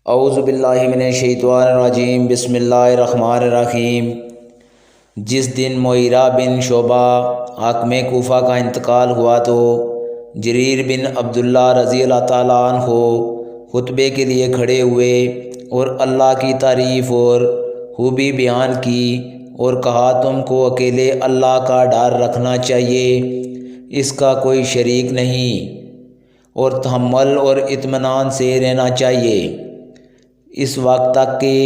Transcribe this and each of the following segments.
اعوذ باللہ من الشیطان الرجیم، بسم اللہ الرحمن الرحیم۔ جس دن مغیرہ بن شعبہ حاکم کوفہ کا انتقال ہوا تو جریر بن عبداللہ رضی اللہ تعالیٰ عنہ خطبے کے لیے کھڑے ہوئے اور اللہ کی تعریف اور خوبی بیان کی اور کہا، تم کو اکیلے اللہ کا ڈر رکھنا چاہیے، اس کا کوئی شریک نہیں، اور تحمل اور اطمینان سے رہنا چاہیے اس وقت تک کہ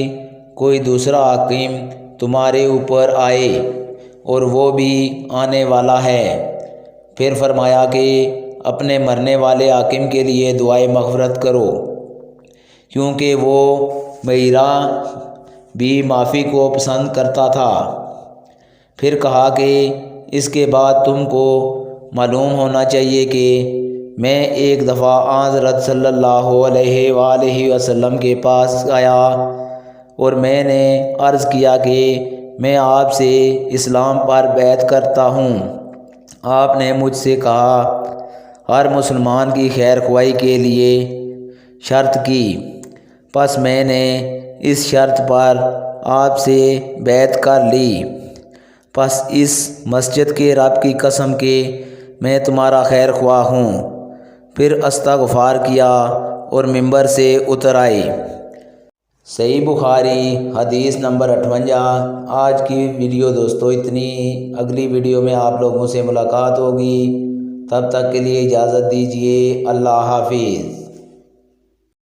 کوئی دوسرا حاکم تمہارے اوپر آئے، اور وہ بھی آنے والا ہے۔ پھر فرمایا کہ اپنے مرنے والے حاکم کے لیے دعائے مغفرت کرو، کیونکہ وہ مغیرہ بھی معافی کو پسند کرتا تھا۔ پھر کہا کہ اس کے بعد تم کو معلوم ہونا چاہیے کہ میں ایک دفعہ حضرت صلی اللہ علیہ وآلہ وسلم کے پاس آیا اور میں نے عرض کیا کہ میں آپ سے اسلام پر بیعت کرتا ہوں۔ آپ نے مجھ سے کہا، ہر مسلمان کی خیر خواہی کے لیے شرط کی۔ پس میں نے اس شرط پر آپ سے بیعت کر لی۔ پس اس مسجد کے رب کی قسم کہ میں تمہارا خیر خواہ ہوں۔ پھر استغفار کیا اور ممبر سے اتر آئے۔ صحیح بخاری حدیث نمبر 58۔ آج کی ویڈیو دوستو اتنی، اگلی ویڈیو میں آپ لوگوں سے ملاقات ہوگی، تب تک کے لیے اجازت دیجیے، اللہ حافظ۔